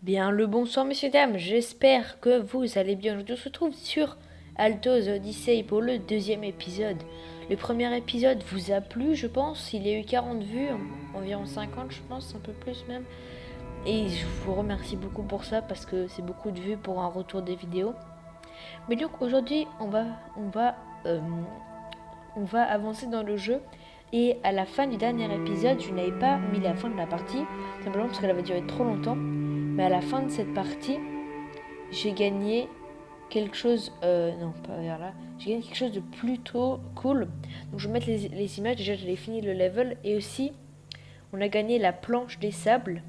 Bien le bonsoir messieurs dames, j'espère que vous allez bien. Aujourd'hui on se retrouve sur Alto's Odyssey pour le deuxième épisode. Le premier épisode vous a plu je pense, il y a eu 40 vues, environ 50 je pense, un peu plus même. Et je vous remercie beaucoup pour ça parce que c'est beaucoup de vues pour un retour des vidéos. Mais donc aujourd'hui on va avancer dans le jeu. Et à la fin du dernier épisode, je n'avais pas mis la fin de la partie, simplement parce qu'elle avait duré trop longtemps. Mais à la fin de cette partie, j'ai gagné quelque chose... non, pas vers là. J'ai gagné quelque chose de plutôt cool. Donc je vais mettre les images. Déjà, j'avais fini le level. Et aussi, on a gagné la planche des sables.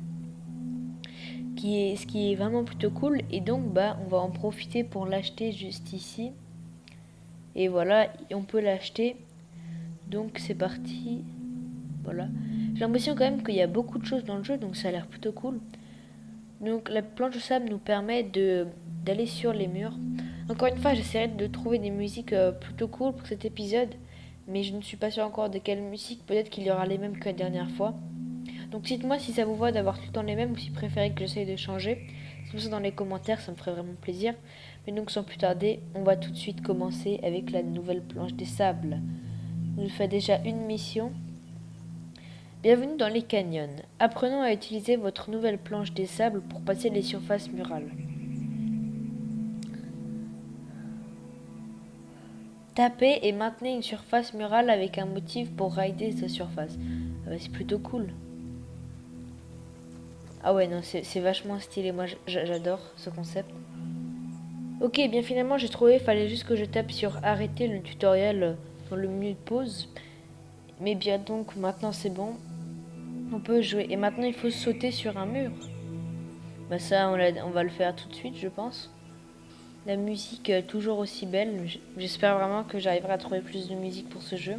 Ce qui est vraiment plutôt cool. Et donc, on va en profiter pour l'acheter juste ici. Et voilà, on peut l'acheter. Donc c'est parti. Voilà. J'ai l'impression quand même qu'il y a beaucoup de choses dans le jeu. Donc ça a l'air plutôt cool. Donc la planche de sable nous permet d'aller sur les murs. Encore une fois, j'essaierai de trouver des musiques plutôt cool pour cet épisode. Mais je ne suis pas sûre encore de quelle musique. Peut-être qu'il y aura les mêmes que la dernière fois. Donc dites-moi si ça vous va d'avoir tout le temps les mêmes ou si vous préférez que j'essaye de changer. Dites-moi ça dans les commentaires, ça me ferait vraiment plaisir. Mais donc sans plus tarder, on va tout de suite commencer avec la nouvelle planche des sables. On nous fait déjà une mission. Bienvenue dans les canyons. Apprenons à utiliser votre nouvelle planche des sables pour passer les surfaces murales. Tapez et maintenez une surface murale avec un motif pour rider sa surface. Ah bah, c'est plutôt cool. Ah ouais, non, c'est vachement stylé. Moi, j'adore ce concept. Ok, bien finalement, j'ai trouvé. Fallait juste que je tape sur arrêter le tutoriel dans le menu de pause. Mais bien donc, maintenant c'est bon. On peut jouer. Et maintenant, il faut sauter sur un mur. Bah ça, on va le faire tout de suite, je pense. La musique toujours aussi belle. J'espère vraiment que j'arriverai à trouver plus de musique pour ce jeu.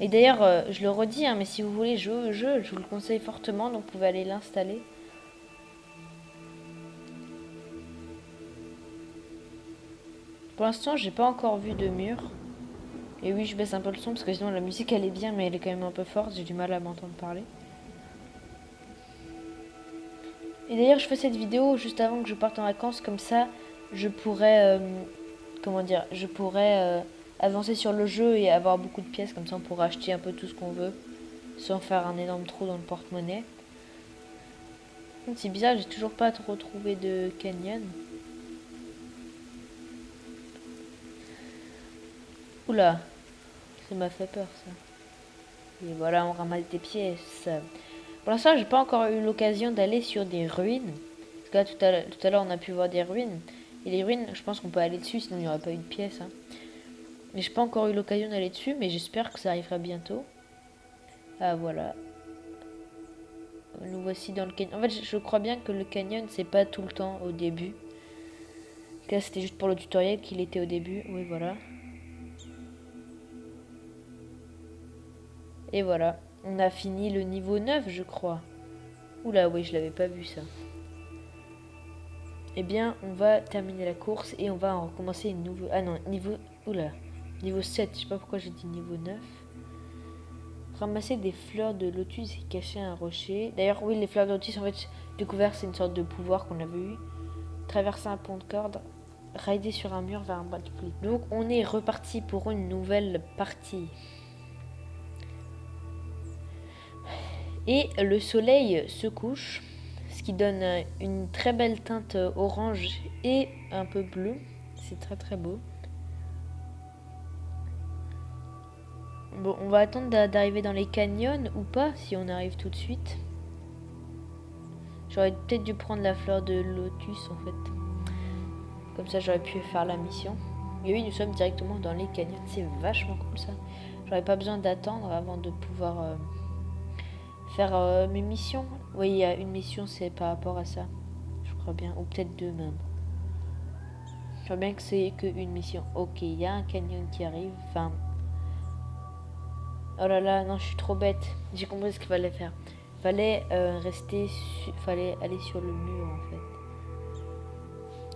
Et d'ailleurs, je le redis, hein, mais si vous voulez jouer au jeu, je vous le conseille fortement, donc vous pouvez aller l'installer. Pour l'instant, j'ai pas encore vu de mur. Et oui, je baisse un peu le son parce que sinon la musique elle est bien, mais elle est quand même un peu forte. J'ai du mal à m'entendre parler. Et d'ailleurs, je fais cette vidéo juste avant que je parte en vacances, comme ça, je pourrais, comment dire, je pourrais avancer sur le jeu et avoir beaucoup de pièces, comme ça on pourra acheter un peu tout ce qu'on veut, sans faire un énorme trou dans le porte-monnaie. C'est bizarre, j'ai toujours pas trop trouvé de canyon. Oula, ça m'a fait peur ça. Et voilà, on ramasse des pièces. Pour l'instant, j'ai pas encore eu l'occasion d'aller sur des ruines. Parce que là, tout à l'heure, on a pu voir des ruines. Et les ruines, je pense qu'on peut aller dessus, sinon il n'y aurait pas eu de pièces. Hein. Mais j'ai pas encore eu l'occasion d'aller dessus, mais j'espère que ça arrivera bientôt. Ah voilà. Nous voici dans le canyon. En fait, je crois bien que le canyon, c'est pas tout le temps au début. Là, c'était juste pour le tutoriel qu'il était au début. Oui, voilà. Et voilà. On a fini le niveau 9, je crois. Oula, oui, je l'avais pas vu ça. Eh bien, on va terminer la course et on va en recommencer une nouvelle... Ah non, niveau... Oula. Niveau 7, je sais pas pourquoi j'ai dit niveau 9. Ramasser des fleurs de lotus et cacher un rocher. D'ailleurs, oui, les fleurs de lotus, en fait, découvert, c'est une sorte de pouvoir qu'on avait eu. Traverser un pont de corde. Rider sur un mur vers un bras de pluie. Donc, on est reparti pour une nouvelle partie. Et le soleil se couche, ce qui donne une très belle teinte orange et un peu bleu. C'est très très beau. Bon, on va attendre d'arriver dans les canyons ou pas, si on arrive tout de suite. J'aurais peut-être dû prendre la fleur de lotus en fait. Comme ça j'aurais pu faire la mission. Et oui, nous sommes directement dans les canyons. C'est vachement cool ça. J'aurais pas besoin d'attendre avant de pouvoir faire mes missions. Oui, il y a une mission, c'est par rapport à ça. Je crois bien. Ou peut-être deux même. Je crois bien que c'est qu'une mission. Ok, il y a un canyon qui arrive. Enfin... Oh là là, non, je suis trop bête. J'ai compris ce qu'il fallait faire. Fallait fallait aller sur le mur en fait.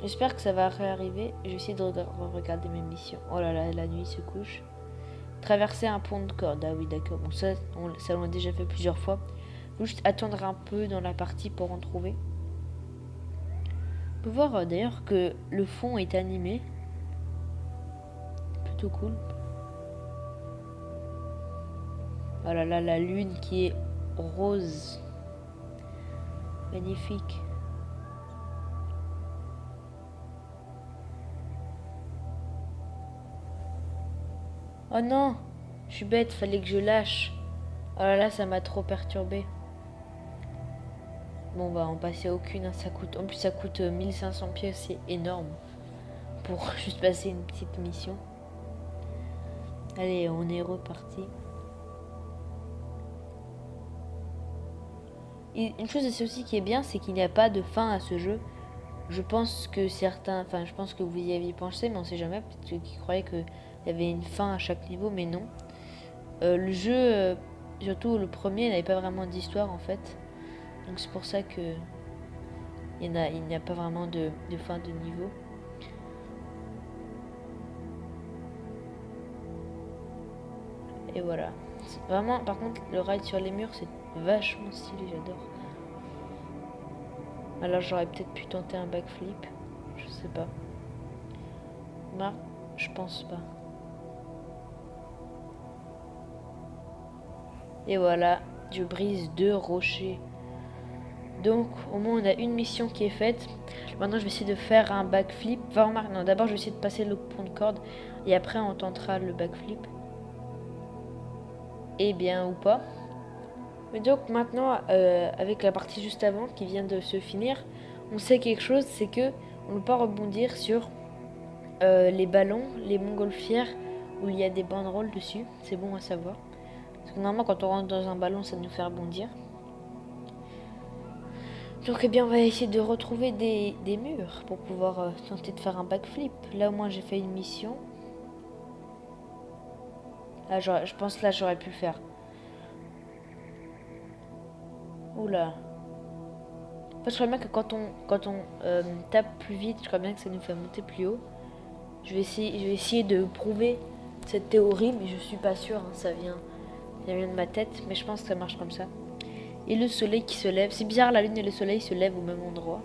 J'espère que ça va réarriver. Je vais essayer de regarder mes missions. Oh là là, la nuit se couche. Traverser un pont de corde. Ah oui, d'accord. Bon, ça on l'a déjà fait plusieurs fois. Faut juste attendre un peu dans la partie pour en trouver. On peut voir d'ailleurs que le fond est animé. Plutôt cool. Voilà, là, la lune qui est rose. Magnifique. Oh non, je suis bête, fallait que je lâche. Oh là là, ça m'a trop perturbé. Bon, on va en passer aucune, hein, ça coûte. En plus, ça coûte 1500 pièces, c'est énorme. Pour juste passer une petite mission. Allez, on est reparti. Et une chose aussi qui est bien, c'est qu'il n'y a pas de fin à ce jeu. Je pense que je pense que vous y aviez pensé, mais on sait jamais. Peut-être ceux qui croyaient qu'il y avait une fin à chaque niveau, mais non. Le jeu, surtout le premier, n'avait pas vraiment d'histoire en fait. Donc c'est pour ça que il n'y a pas vraiment de fin de niveau. Et voilà. Vraiment, par contre, le ride sur les murs, c'est vachement stylé, j'adore. Alors j'aurais peut-être pu tenter un backflip. Je sais pas. Non, je pense pas. Et voilà, je brise 2 rochers. Donc au moins on a une mission qui est faite. Maintenant je vais essayer de faire un backflip. Enfin remarque, non, d'abord je vais essayer de passer le pont de corde. Et après on tentera le backflip. Et bien ou pas. Mais donc maintenant, avec la partie juste avant qui vient de se finir, on sait quelque chose, c'est que on ne peut pas rebondir sur les ballons, les montgolfières où il y a des banderoles dessus. C'est bon à savoir. Parce que normalement quand on rentre dans un ballon, ça nous fait rebondir. Donc eh bien on va essayer de retrouver des murs pour pouvoir tenter de faire un backflip. Là au moins j'ai fait une mission. Là je pense là j'aurais pu le faire. Oula. En fait, je crois bien que quand on tape plus vite, je crois bien que ça nous fait monter plus haut. Je vais essayer de prouver cette théorie, mais je suis pas sûre. Hein, ça vient de ma tête, mais je pense que ça marche comme ça. Et le soleil qui se lève. C'est bizarre, la lune et le soleil se lèvent au même endroit.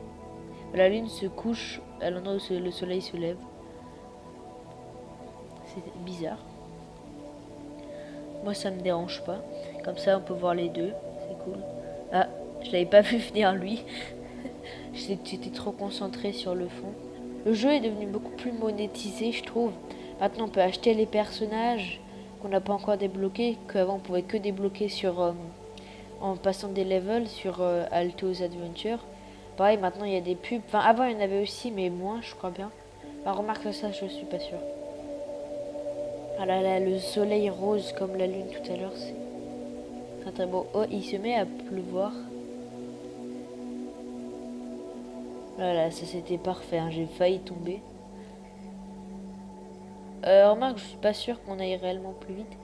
La lune se couche à l'endroit où le soleil se lève. C'est bizarre. Moi, ça me dérange pas. Comme ça, on peut voir les deux. C'est cool. Ah, je l'avais pas vu venir lui. J'étais trop concentré sur le fond. Le jeu est devenu beaucoup plus monétisé, je trouve. Maintenant, on peut acheter les personnages qu'on n'a pas encore débloqués, qu'avant on pouvait que débloquer sur en passant des levels sur Alto's Adventure. Pareil, maintenant il y a des pubs. Enfin, avant il y en avait aussi, mais moins, je crois bien. Enfin, remarque ça, je suis pas sûre. Ah là là, le soleil rose comme la lune tout à l'heure, c'est très très beau. Oh, il se met à pleuvoir. Voilà, ça c'était parfait, hein, j'ai failli tomber. Remarque, je suis pas sûre qu'on aille réellement plus vite.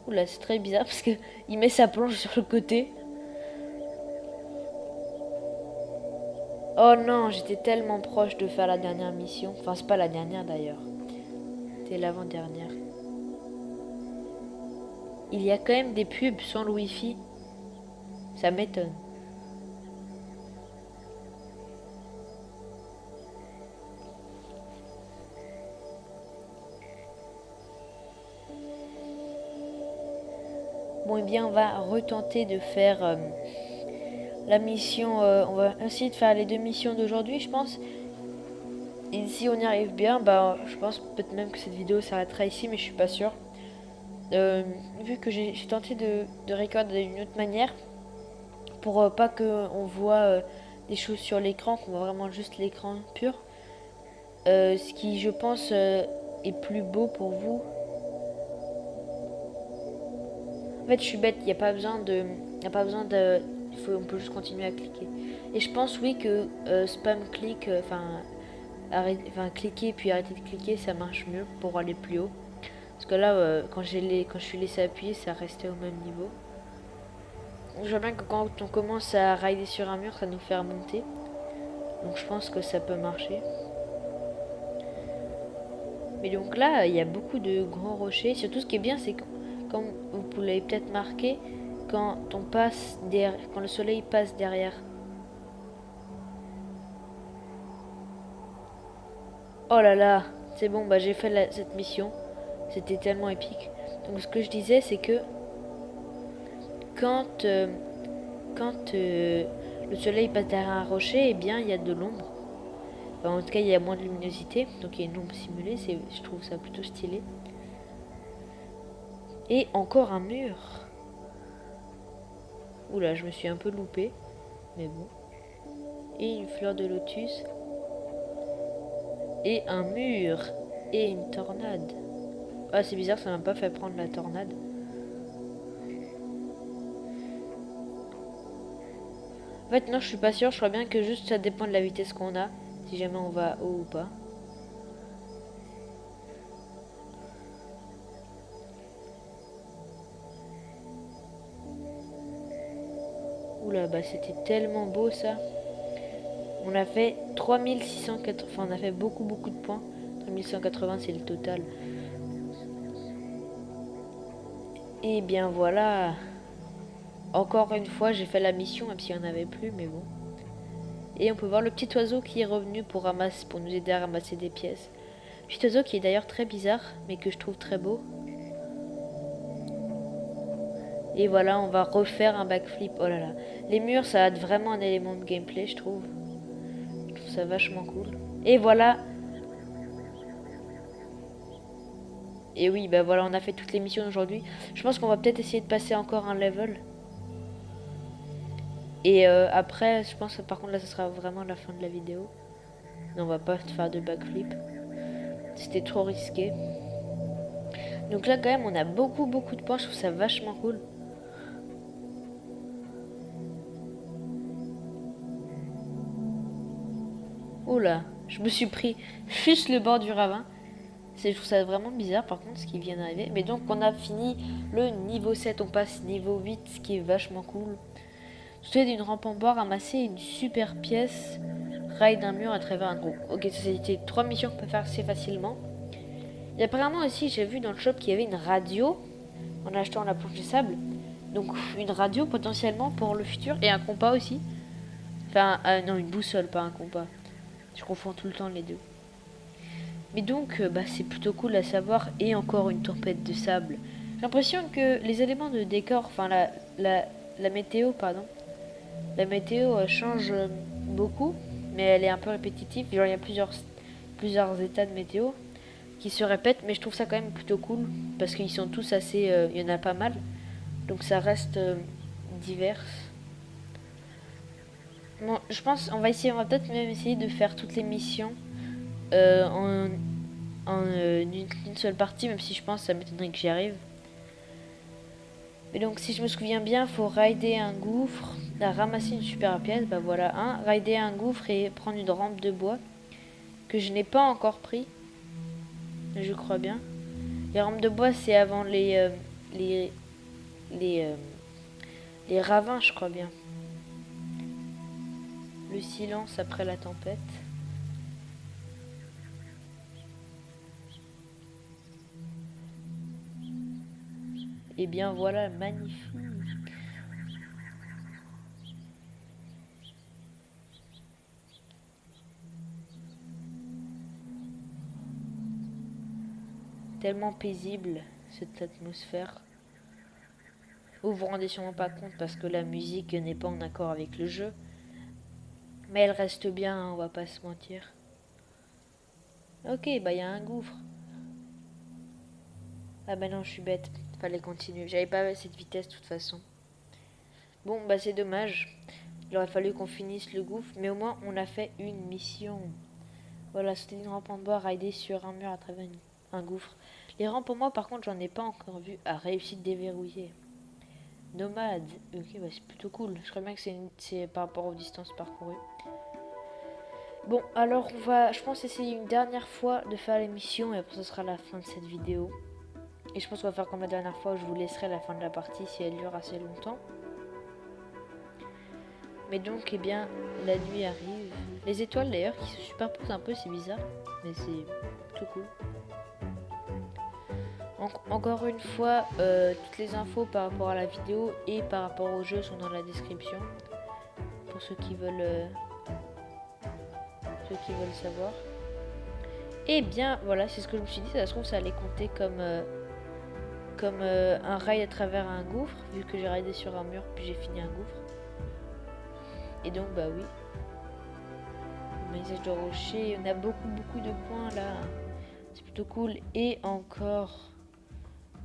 Oula, c'est très bizarre parce que il met sa planche sur le côté. Oh non, j'étais tellement proche de faire la dernière mission. Enfin, c'est pas la dernière d'ailleurs. C'était l'avant-dernière. Il y a quand même des pubs sans le wifi. Ça m'étonne. Bon, eh bien, on va retenter de faire la mission. On va essayer de faire les 2 missions d'aujourd'hui, je pense. Et si on y arrive bien, bah, je pense peut-être même que cette vidéo s'arrêtera ici, mais je suis pas sûre. Vu que j'ai tenté de recorder d'une autre manière, pour pas qu'on voit des choses sur l'écran, qu'on voit vraiment juste l'écran pur. Ce qui, je pense, est plus beau pour vous. En fait, je suis bête, il n'y a pas besoin de... on peut juste continuer à cliquer. Et je pense, oui, que spam click, cliquer puis arrêter de cliquer, ça marche mieux pour aller plus haut. Parce que là, quand je suis laissé appuyer, ça restait au même niveau. Je vois bien que quand on commence à rider sur un mur, ça nous fait remonter. Donc je pense que ça peut marcher. Mais donc là, il y a beaucoup de grands rochers. Surtout, ce qui est bien, c'est que, comme vous l'avez peut-être marqué, quand on passe derrière, quand le soleil passe derrière. Oh là là, c'est bon, bah j'ai fait cette mission. C'était tellement épique. Donc ce que je disais, c'est que quand, le soleil passe derrière un rocher, eh bien il y a de l'ombre. Enfin, en tout cas, il y a moins de luminosité, donc il y a une ombre simulée. Je trouve ça plutôt stylé. Et encore un mur. Oula, je me suis un peu loupé, mais bon. Et une fleur de lotus. Et un mur. Et une tornade. Ah, c'est bizarre, ça m'a pas fait prendre la tornade. En fait, non, je suis pas sûr. Je crois bien que juste ça dépend de la vitesse qu'on a. Si jamais on va haut ou pas. Oula, bah c'était tellement beau ça. On a fait 3680. Enfin, on a fait beaucoup de points. 3180, c'est le total. Et bien voilà. Encore une fois, j'ai fait la mission, même s'il n'y en avait plus, mais bon. Et on peut voir le petit oiseau qui est revenu pour nous aider à ramasser des pièces. Petit oiseau qui est d'ailleurs très bizarre, mais que je trouve très beau. Et voilà, on va refaire un backflip. Oh là là. Les murs, ça a vraiment un élément de gameplay, je trouve. Je trouve ça vachement cool. Et voilà. Et oui, bah voilà, on a fait toutes les missions aujourd'hui. Je pense qu'on va peut-être essayer de passer encore un level. Et après, je pense que par contre là, ce sera vraiment la fin de la vidéo. Non, on va pas faire de backflip. C'était trop risqué. Donc là, quand même, on a beaucoup de points. Je trouve ça vachement cool. Oula, je me suis pris juste le bord du ravin. Je trouve ça vraiment bizarre par contre ce qui vient d'arriver. Mais donc on a fini le niveau 7, on passe niveau 8, ce qui est vachement cool. Sauter d'une rampe en bois, ramasser une super pièce, rail d'un mur à travers un groupe. Ok, ça c'était 3 missions qu'on peut faire assez facilement. Et apparemment aussi j'ai vu dans le shop qu'il y avait une radio en achetant la planche de sable. Donc une radio potentiellement pour le futur et un compas aussi. Enfin non, une boussole, pas un compas. Je confonds tout le temps les deux. Mais donc, bah, c'est plutôt cool à savoir. Et encore une tempête de sable. J'ai l'impression que les éléments de décor, enfin la météo, pardon. La météo change beaucoup, mais elle est un peu répétitive. Genre, il y a plusieurs états de météo qui se répètent, mais je trouve ça quand même plutôt cool. Parce qu'ils sont tous assez... il y en a pas mal. Donc ça reste divers. Bon, je pense on va peut-être même essayer de faire toutes les missions en une seule partie, même si je pense que ça m'étonnerait que j'y arrive. Mais donc si je me souviens bien, faut rider un gouffre, ramasser une super pièce, bah voilà, rider un gouffre et prendre une rampe de bois que je n'ai pas encore pris, je crois bien. Les rampes de bois c'est avant les ravins, je crois bien. Le silence après la tempête. Et bien voilà, magnifique. Tellement paisible cette atmosphère. Vous vous rendez sûrement pas compte parce que la musique n'est pas en accord avec le jeu. Mais elle reste bien, hein, on va pas se mentir. Ok, bah il y a un gouffre. Ah bah non, je suis bête. Fallait continuer. J'avais pas cette vitesse de toute façon. Bon, bah c'est dommage. Il aurait fallu qu'on finisse le gouffre. Mais au moins, on a fait une mission. Voilà, c'était une rampe en bois rider sur un mur à travers un gouffre. Les rampes pour moi, par contre, j'en ai pas encore vu. Ah, réussite déverrouillée. Nomade. Ok, bah c'est plutôt cool. Je crois bien que c'est par rapport aux distances parcourues. Bon, alors on va, je pense, essayer une dernière fois de faire l'émission et après ce sera la fin de cette vidéo. Et je pense qu'on va faire comme la dernière fois où je vous laisserai la fin de la partie si elle dure assez longtemps. Mais donc, eh bien, la nuit arrive. Les étoiles d'ailleurs qui se superposent un peu, c'est bizarre. Mais c'est tout cool. Encore une fois, toutes les infos par rapport à la vidéo et par rapport au jeu sont dans la description. Pour ceux qui veulent savoir. Et bien voilà, c'est ce que je me suis dit. Ça se trouve ça allait compter comme un rail à travers un gouffre, vu que j'ai raidé sur un mur puis j'ai fini un gouffre. Et donc bah oui. Le maillage de rocher, on a beaucoup de points là. C'est plutôt cool. Et encore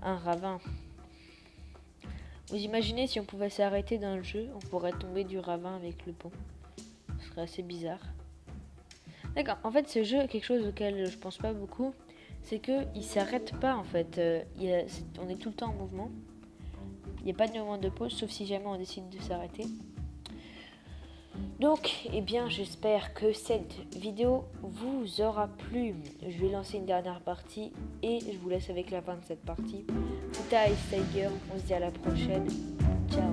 un ravin. Vous imaginez si on pouvait s'arrêter dans le jeu, on pourrait tomber du ravin avec le pont. Ce serait assez bizarre. D'accord, en fait ce jeu, quelque chose auquel je pense pas beaucoup, c'est que il s'arrête pas en fait. On est tout le temps en mouvement. Il n'y a pas de moment de pause, sauf si jamais on décide de s'arrêter. Donc, eh bien, j'espère que cette vidéo vous aura plu. Je vais lancer une dernière partie et je vous laisse avec la fin de cette partie. C'était Ice Tiger, on se dit à la prochaine. Ciao.